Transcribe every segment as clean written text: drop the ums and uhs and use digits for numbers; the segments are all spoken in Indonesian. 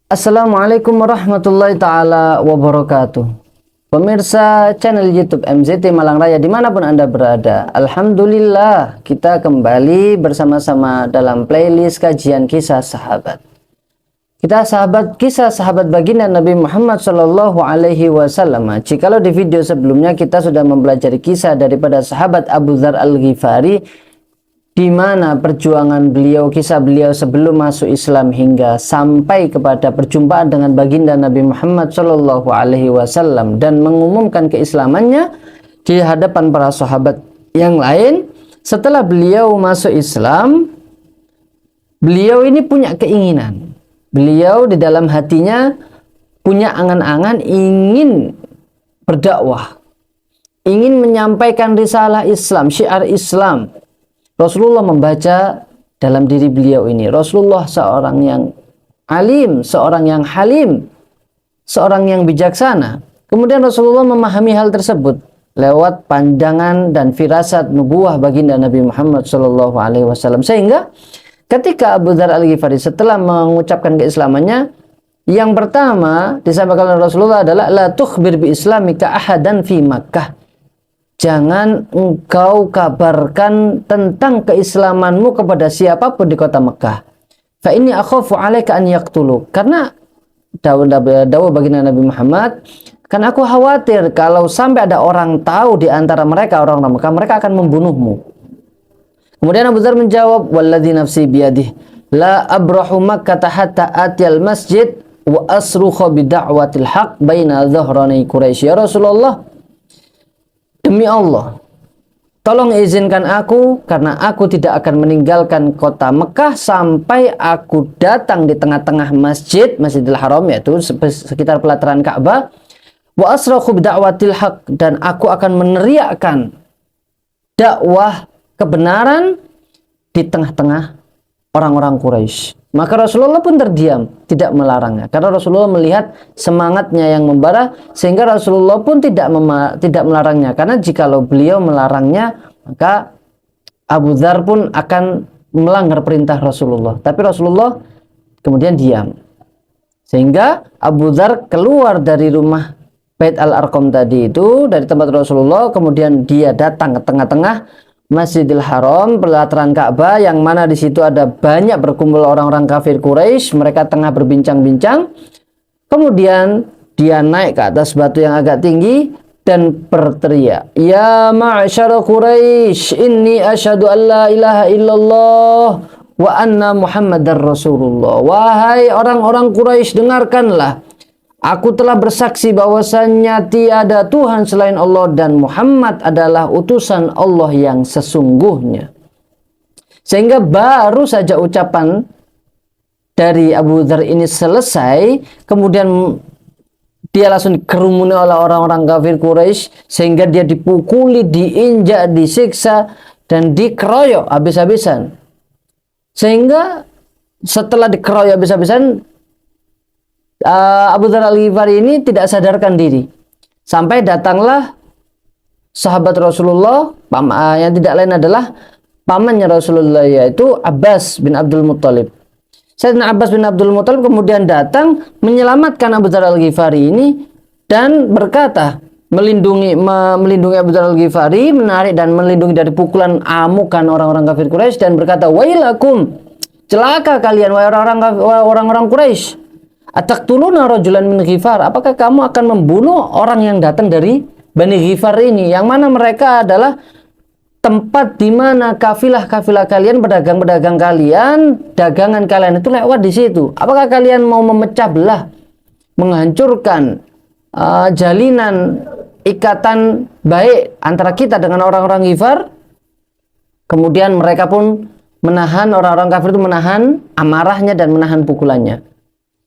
Assalamualaikum warahmatullahi ta'ala wabarakatuh. Pemirsa channel YouTube MZT Malang Raya dimanapun Anda berada, Alhamdulillah kita kembali bersama-sama dalam playlist kajian kisah sahabat. Kita kisah sahabat baginda Nabi Muhammad Shallallahu Alaihi Wasallam. Jikalau di video sebelumnya kita sudah mempelajari kisah daripada sahabat Abu Dzar Al-Ghifari, di mana perjuangan beliau, kisah beliau sebelum masuk Islam hingga sampai kepada perjumpaan dengan baginda Nabi Muhammad Shallallahu Alaihi Wasallam dan mengumumkan keislamannya di hadapan para sahabat yang lain. Setelah beliau masuk Islam, beliau ini punya keinginan. Beliau di dalam hatinya punya angan-angan ingin berdakwah, ingin menyampaikan risalah Islam, syiar Islam. Rasulullah membaca dalam diri beliau ini, Rasulullah seorang yang alim, seorang yang halim, seorang yang bijaksana. Kemudian Rasulullah memahami hal tersebut lewat pandangan dan firasat nubuwah baginda Nabi Muhammad Shallallahu Alaihi Wasallam. Sehingga ketika Abu Dzar Al-Ghifari setelah mengucapkan keislamannya, yang pertama disampaikan oleh Rasulullah adalah la tukhbir bi islamika ahadan fi Makkah. Jangan engkau kabarkan tentang keislamanmu kepada siapapun di kota Mekah. Fa inni akhafu 'alaika an yaqtulu. Karena dawuh baginda Nabi Muhammad, kan aku khawatir kalau sampai ada orang tahu di antara mereka orang-orang Mekah, mereka akan membunuhmu. Kemudian Abu Dzar menjawab, walladzi nafsi biyadihi la abrahu Makkah hatta atiyal masjid wa asrukha bi da'watil haq baina dhahrani Quraisy. Ya Rasulullah, demi Allah, tolong izinkan aku karena aku tidak akan meninggalkan kota Mekah sampai aku datang di tengah-tengah Masjidil Haram, yaitu sekitar pelataran Ka'bah. Wa asrakhu bida'watil haq, dan aku akan meneriakkan dakwah kebenaran di tengah-tengah orang-orang Quraisy. Maka Rasulullah pun terdiam, tidak melarangnya, karena Rasulullah melihat semangatnya yang membara, sehingga Rasulullah pun tidak melarangnya. Karena jikalau beliau melarangnya, maka Abu Dzar pun akan melanggar perintah Rasulullah. Tapi Rasulullah kemudian diam, sehingga Abu Dzar keluar dari rumah Bait Al-Arqam tadi itu, dari tempat Rasulullah. Kemudian dia datang ke tengah-tengah Masjidil Haram, pelataran Ka'bah, yang mana di situ ada banyak berkumpul orang-orang kafir Quraisy. Mereka tengah berbincang-bincang. Kemudian dia naik ke atas batu yang agak tinggi dan berteriak, "Ya ma'syara Quraisy, inni asyhadu an la ilaha illallah wa anna Muhammadar Rasulullah." Wahai orang-orang Quraisy, dengarkanlah. Aku telah bersaksi bahwasannya tiada Tuhan selain Allah dan Muhammad adalah utusan Allah yang sesungguhnya. Sehingga baru saja ucapan dari Abu Dzar ini selesai, kemudian dia langsung dikerumuni oleh orang-orang kafir Quraisy, sehingga dia dipukuli, diinjak, disiksa, dan dikeroyok habis-habisan. Sehingga setelah dikeroyok habis-habisan, Abu Dzar Al-Ghifari ini tidak sadarkan diri, sampai datanglah sahabat Rasulullah, yang tidak lain adalah pamannya Rasulullah, yaitu Abbas bin Abdul Muttalib. Sayyidina Abbas bin Abdul Muttalib kemudian datang menyelamatkan Abu Dzar Al-Ghifari ini dan berkata, melindungi Abu Dzar Al-Ghifari, menarik dan melindungi dari pukulan amukan orang-orang kafir Quraisy, dan berkata, wailakum, celaka kalian wahai orang-orang Quraisy. Ataqtuluna rajulan min Ghifar, apakah kamu akan membunuh orang yang datang dari Bani Ghifar ini, yang mana mereka adalah tempat di mana kafilah-kafilah kalian, pedagang-pedagang kalian, dagangan kalian itu lewat di situ. Apakah kalian mau memecah belah, menghancurkan jalinan ikatan baik antara kita dengan orang-orang Ghifar? Kemudian mereka pun menahan, orang-orang kafir itu menahan amarahnya dan menahan pukulannya.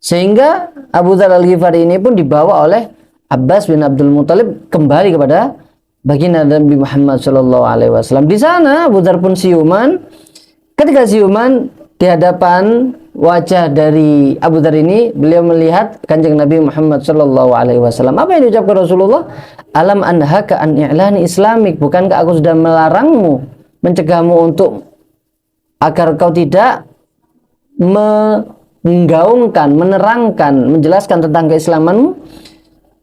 Sehingga Abu Dzar Al-Ghifari ini pun dibawa oleh Abbas bin Abdul Muttalib kembali kepada baginda Nabi Muhammad Shallallahu Alaihi Wasallam. Di sana Abu Dzar pun siuman. Ketika siuman di hadapan wajah dari Abu Dzar ini, beliau melihat kanjeng Nabi Muhammad Shallallahu Alaihi Wasallam. Apa yang diucapkan Rasulullah? Alam anhaka an i'lani islamik, bukankah aku sudah melarangmu, mencegahmu untuk agar kau tidak menggaungkan, menerangkan, menjelaskan tentang keislamanmu?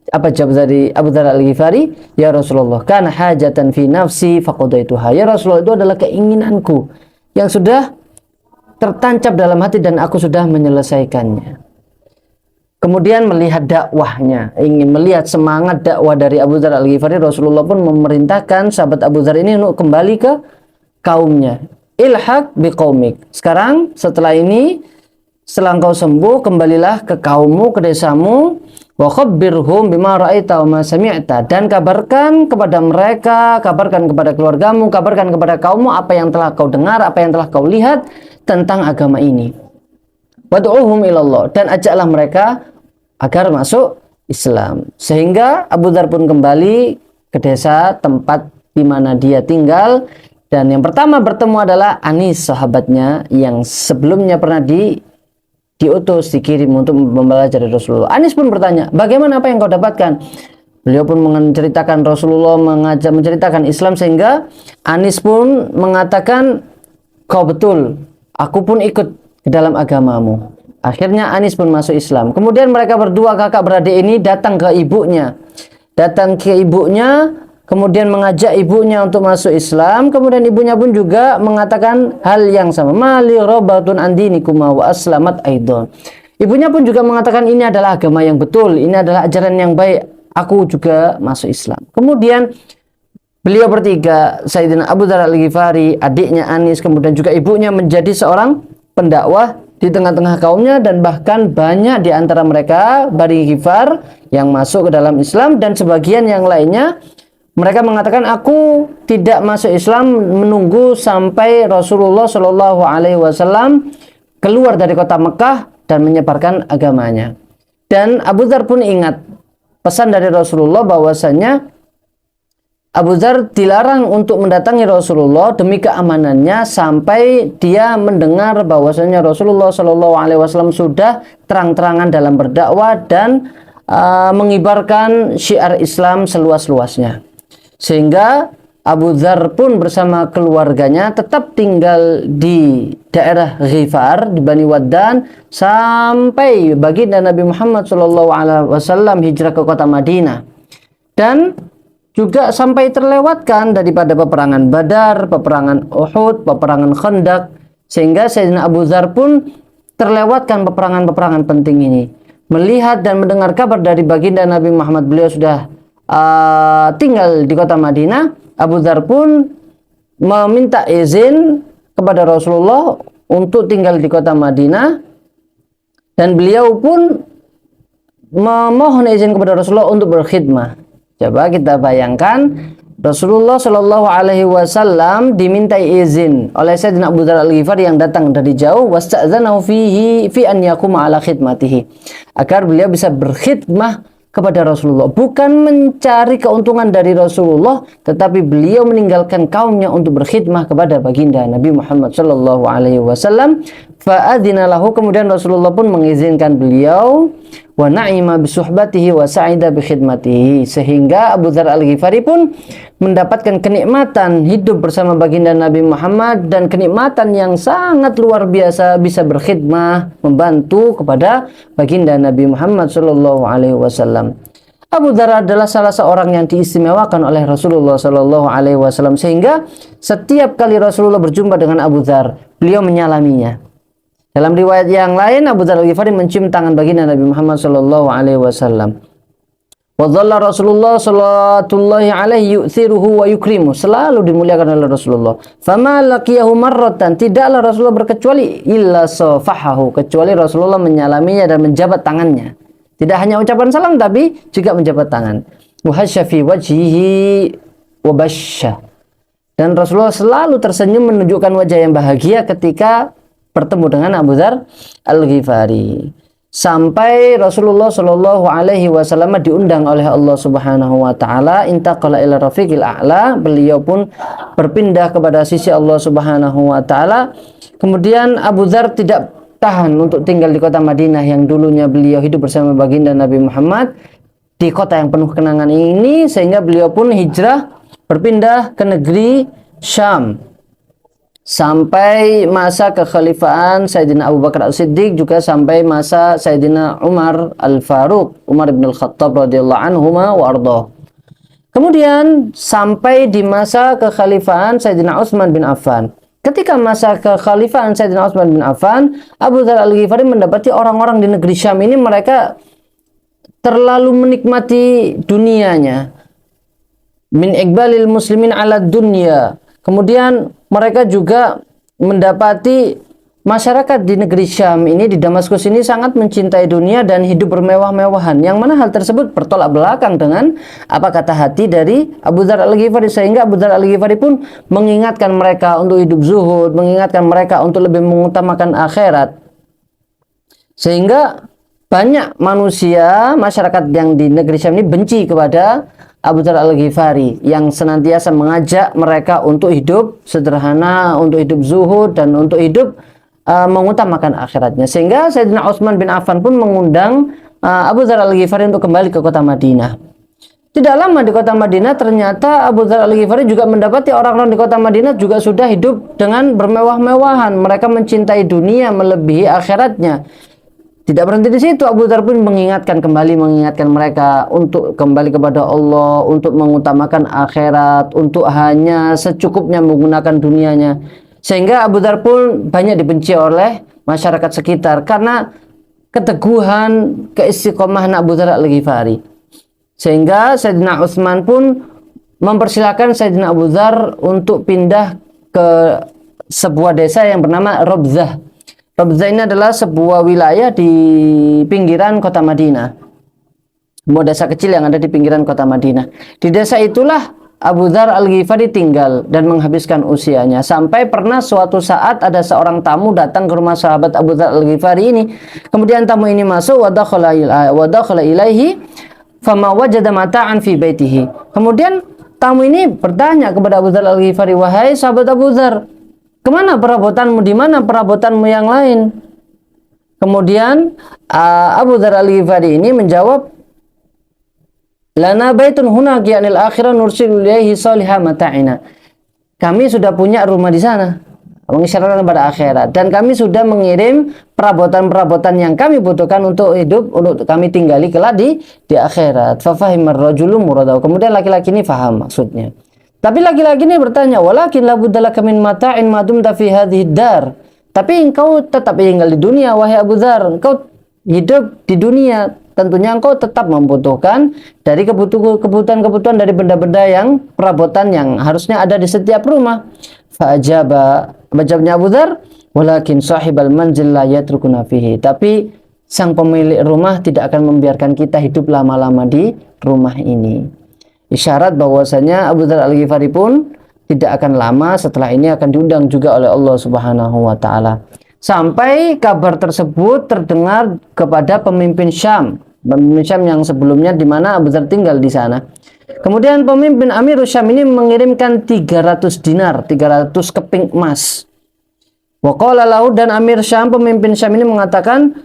Apa jawab dari Abu Dzar Al-Ghifari? Ya Rasulullah, kana hajatan fi nafsi faqadaituha. Ya Rasulullah, itu adalah keinginanku yang sudah tertancap dalam hati dan aku sudah menyelesaikannya. Kemudian melihat dakwahnya, ingin melihat semangat dakwah dari Abu Dzar Al-Ghifari, Rasulullah pun memerintahkan sahabat Abu Dzar ini untuk kembali ke kaumnya. Ilhaq biqaumik. Sekarang setelah ini, setelah engkau sembuh, kembalilah ke kaummu, ke desamu. Wa khabbirhum bima ra'aita wa ma sami'ta, dan kabarkan kepada mereka, kabarkan kepada keluargamu, kabarkan kepada kaummu apa yang telah kau dengar, apa yang telah kau lihat tentang agama ini. Wad'uhum ilallah, dan ajaklah mereka agar masuk Islam. Sehingga Abu Dzar pun kembali ke desa tempat di mana dia tinggal, dan yang pertama bertemu adalah Anis, sahabatnya yang sebelumnya pernah diutus, dikirim untuk mempelajari Rasulullah. Anis pun bertanya, bagaimana, apa yang kau dapatkan? Beliau pun menceritakan Rasulullah, menceritakan Islam, sehingga Anis pun mengatakan, kau betul, aku pun ikut ke dalam agamamu. Akhirnya Anis pun masuk Islam. Kemudian mereka berdua, kakak beradik ini, datang ke ibunya. Kemudian mengajak ibunya untuk masuk Islam. Kemudian ibunya pun juga mengatakan hal yang sama. Mali robatun andinikuma wa aslamat aidon. Ibunya pun juga mengatakan ini adalah agama yang betul, ini adalah ajaran yang baik, aku juga masuk Islam. Kemudian beliau bertiga, Sayyidina Abu Dzar Al-Ghifari, adiknya Anis, kemudian juga ibunya, menjadi seorang pendakwah di tengah-tengah kaumnya, dan bahkan banyak di antara mereka Bani Ghifar yang masuk ke dalam Islam, dan sebagian yang lainnya mereka mengatakan, aku tidak masuk Islam menunggu sampai Rasulullah Shallallahu Alaihi Wasallam keluar dari kota Mekah dan menyebarkan agamanya. Dan Abu Dzar pun ingat pesan dari Rasulullah bahwasanya Abu Dzar dilarang untuk mendatangi Rasulullah demi keamanannya sampai dia mendengar bahwasanya Rasulullah Shallallahu Alaihi Wasallam sudah terang-terangan dalam berdakwah dan mengibarkan syiar Islam seluas-luasnya. Sehingga Abu Dzar pun bersama keluarganya tetap tinggal di daerah Ghifar, di Bani Waddan, sampai baginda Nabi Muhammad SAW hijrah ke kota Madinah. Dan juga sampai terlewatkan daripada peperangan Badar, peperangan Uhud, peperangan Khandaq, sehingga Sayyidina Abu Dzar pun terlewatkan peperangan-peperangan penting ini. Melihat dan mendengar kabar dari baginda Nabi Muhammad, beliau sudah tinggal di kota Madinah. Abu Dzar pun meminta izin kepada Rasulullah untuk tinggal di kota Madinah, dan beliau pun memohon izin kepada Rasulullah untuk berkhidmah. Coba kita bayangkan, Rasulullah Shallallahu Alaihi Wasallam dimintai izin oleh Sayyidina Abu Dzar Al-Ghifari yang datang dari jauh, wasta'dzanahu fi an yakuma ala khidmatihi, agar beliau bisa berkhidmah kepada Rasulullah, bukan mencari keuntungan dari Rasulullah, tetapi beliau meninggalkan kaumnya untuk berkhidmah kepada baginda Nabi Muhammad Shallallahu Alaihi Wasallam. Fa'adzina lahu, kemudian Rasulullah pun mengizinkan beliau, wa na'ima bisuhbatihi wa sa'ida bi khidmatihi, sehingga Abu Dzar Al-Ghifari pun mendapatkan kenikmatan hidup bersama baginda Nabi Muhammad, dan kenikmatan yang sangat luar biasa, bisa berkhidmah, membantu kepada baginda Nabi Muhammad sallallahu alaihi wasallam. Abu Dzar adalah salah seorang yang diistimewakan oleh Rasulullah sallallahu alaihi wasallam, sehingga setiap kali Rasulullah berjumpa dengan Abu Dzar, beliau menyalaminya. Dalam riwayat yang lain, Abu Dzar Al-Ghifari mencium tangan baginda Nabi Muhammad sallallahu alaihi wasallam. Wa dhalla Rasulullah sallallahu alaihi yu'thiruhu wa yukrimu, selalu dimuliakan oleh Rasulullah. Fama laqiyahu marratan, tidaklah Rasulullah berkecuali illa safahahu, kecuali Rasulullah menyalaminya dan menjabat tangannya. Tidak hanya ucapan salam, tapi juga menjabat tangan. Wa hasya fi wajhihi wa basya, dan Rasulullah selalu tersenyum menunjukkan wajah yang bahagia ketika bertemu dengan Abu Dzar Al-Ghifari. Sampai Rasulullah Shallallahu Alaihi Wasallam diundang oleh Allah Subhanahu Wa Taala, intaqala ila rafiqil a'la, beliau pun berpindah kepada sisi Allah Subhanahu Wa Taala. Kemudian Abu Dzar tidak tahan untuk tinggal di kota Madinah yang dulunya beliau hidup bersama baginda Nabi Muhammad, di kota yang penuh kenangan ini, sehingga beliau pun hijrah berpindah ke negeri Syam. sampai masa kekhalifahan Sayyidina Abu Bakar As-Siddiq, juga sampai masa Sayyidina Umar Al-Faruq, Umar bin Al-Khattab radhiyallahu anhuma wa ardhah. Kemudian sampai di masa kekhalifahan Sayyidina Utsman bin Affan. Ketika masa kekhalifahan Sayyidina Utsman bin Affan, Abu Dzar Al-Ghifari mendapati orang-orang di negeri Syam ini mereka terlalu menikmati dunianya. Min iqbalil muslimin ala dunya. Kemudian mereka juga mendapati masyarakat di negeri Syam ini, di Damaskus ini, sangat mencintai dunia dan hidup bermewah-mewahan, yang mana hal tersebut bertolak belakang dengan apa kata hati dari Abu Dzar Al-Ghifari, sehingga Abu Dzar Al-Ghifari pun mengingatkan mereka untuk hidup zuhud, mengingatkan mereka untuk lebih mengutamakan akhirat, sehingga banyak manusia, masyarakat yang di negeri Syam ini benci kepada Abu Dzar Al-Ghifari yang senantiasa mengajak mereka untuk hidup sederhana, untuk hidup zuhud, dan untuk hidup mengutamakan akhiratnya. Sehingga Sayyidina Utsman bin Affan pun mengundang Abu Dzar Al-Ghifari untuk kembali ke kota Madinah. Tidak lama di kota Madinah, ternyata Abu Dzar Al-Ghifari juga mendapati orang-orang di kota Madinah juga sudah hidup dengan bermewah-mewahan. Mereka mencintai dunia melebihi akhiratnya. Tidak berhenti di situ, Abu Dzar pun mengingatkan mereka untuk kembali kepada Allah, untuk mengutamakan akhirat, untuk hanya secukupnya menggunakan dunianya. Sehingga Abu Dzar pun banyak dibenci oleh masyarakat sekitar karena keteguhan, keistiqomahan Abu Dzar Al-Ghifari. Sehingga Sayyidina Utsman pun mempersilahkan Sayyidina Abu Dzar untuk pindah ke sebuah desa yang bernama Robzah. Robzah ini adalah sebuah wilayah di pinggiran kota Madinah, sebuah desa kecil yang ada di pinggiran kota Madinah. Di desa itulah Abu Dzar Al-Ghifari tinggal dan menghabiskan usianya, sampai pernah suatu saat ada seorang tamu datang ke rumah sahabat Abu Dzar Al-Ghifari ini. Kemudian tamu ini masuk, wa dakhala ilaihi fama wajada mata'an fi baitihi. Kemudian tamu ini bertanya kepada Abu Dzar Al-Ghifari, "Wahai sahabat Abu Dzar, kemana perabotanmu? Di mana perabotanmu yang lain?" Kemudian Abu Dzar Al-Ghifari ini menjawab, "Lana baitun huna qiyanil akhirah nursilu ilaihi salihah mata'ina." Kami sudah punya rumah di sana, mengisyaratkan pada akhirat, dan kami sudah mengirim perabotan-perabotan yang kami butuhkan untuk hidup, untuk kami tinggali kelak di akhirat. Fa fahimar rajulu muradahu. Kemudian laki-laki ini faham maksudnya. Tapi laki-laki ini bertanya, "Walakin la budda laka min mata'in ma dumta fi hadhihi dar." Tapi engkau tetap tinggal di dunia, wahai Abu Dzar. Engkau hidup di dunia, tentunya engkau tetap membutuhkan dari kebutuhan-kebutuhan dari benda-benda yang perabotan yang harusnya ada di setiap rumah. Fa'ajaba, jawabnya Abu Dzar, "Walakin sahibal manzil la yatrukuna fihi." Tapi sang pemilik rumah tidak akan membiarkan kita hidup lama-lama di rumah ini. Isyarat bahwasanya Abu Dzar Al-Ghifari pun tidak akan lama setelah ini akan diundang juga oleh Allah Subhanahu wa taala. Sampai kabar tersebut terdengar kepada pemimpin Syam yang sebelumnya, di mana Abu Dzar tinggal di sana. Kemudian pemimpin Amirus Syam ini mengirimkan 300 dinar, 300 keping emas. Wa qala lahu, dan Amir Syam, pemimpin Syam ini mengatakan,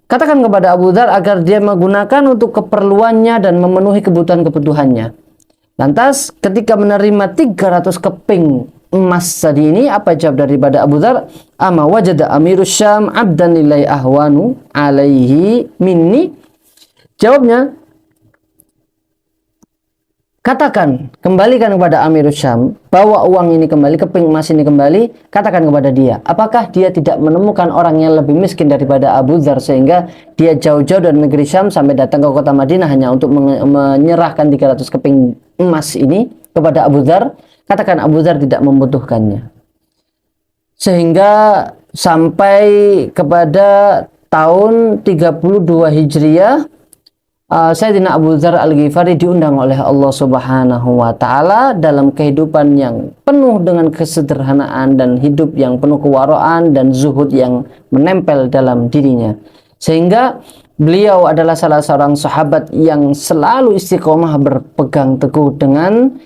katakan kepada Abu Dzar agar dia menggunakan untuk keperluannya dan memenuhi kebutuhan-kebutuhannya. Lantas ketika menerima 300 keping emas tadi ini, apa jawab daripada Abu Dzar? "Ama wajada Amirus Syam abdan lillahi ahwanu alaihi minni." Jawabnya, katakan, kembalikan kepada Amirus Syam, bawa uang ini kembali, keping emas ini kembali, katakan kepada dia, apakah dia tidak menemukan orang yang lebih miskin daripada Abu Dzar, sehingga dia jauh-jauh dari negeri Syam sampai datang ke kota Madinah hanya untuk menyerahkan 300 keping emas ini kepada Abu Dzar. Katakan Abu Dzar tidak membutuhkannya. Sehingga sampai kepada tahun 32 Hijriah, Sayyidina Abu Dzar Al-Ghifari diundang oleh Allah Subhanahu wa taala dalam kehidupan yang penuh dengan kesederhanaan dan hidup yang penuh kewaraan dan zuhud yang menempel dalam dirinya. Sehingga beliau adalah salah seorang sahabat yang selalu istiqomah berpegang teguh dengan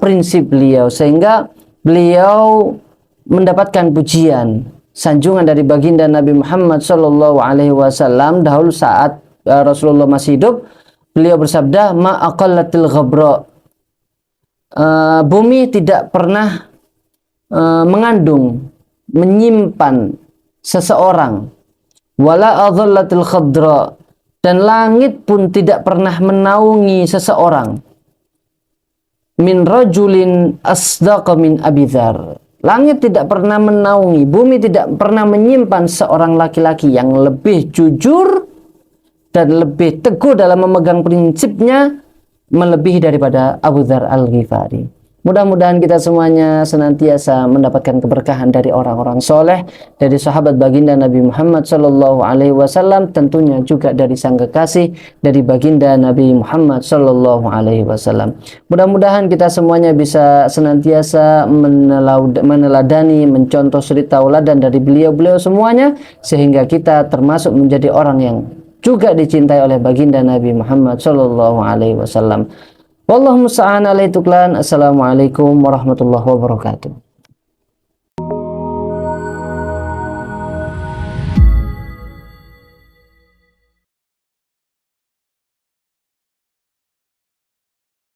prinsip beliau, sehingga beliau mendapatkan pujian, sanjungan dari baginda Nabi Muhammad SAW dahulu saat Rasulullah masih hidup. Beliau bersabda, "Ma aqallatil ghabra." Bumi tidak pernah mengandung, menyimpan seseorang. Wala adhallatil khadra, dan langit pun tidak pernah menaungi seseorang. Min rajulin asdaqa min Abi Dzar. Langit tidak pernah menaungi, bumi tidak pernah menyimpan seorang laki-laki yang lebih jujur dan lebih teguh dalam memegang prinsipnya melebihi daripada Abu Dzar Al-Ghifari. Mudah-mudahan kita semuanya senantiasa mendapatkan keberkahan dari orang-orang soleh, dari sahabat baginda Nabi Muhammad Sallallahu Alaihi Wasallam, tentunya juga dari sang kekasih, dari baginda Nabi Muhammad Sallallahu Alaihi Wasallam. Mudah-mudahan kita semuanya bisa senantiasa meneladani, mencontoh suri tauladan dari beliau-beliau semuanya, sehingga kita termasuk menjadi orang yang juga dicintai oleh baginda Nabi Muhammad Sallallahu Alaihi Wasallam. Wallahu musta'an alaihi tuklan. Assalamualaikum warahmatullahi wabarakatuh.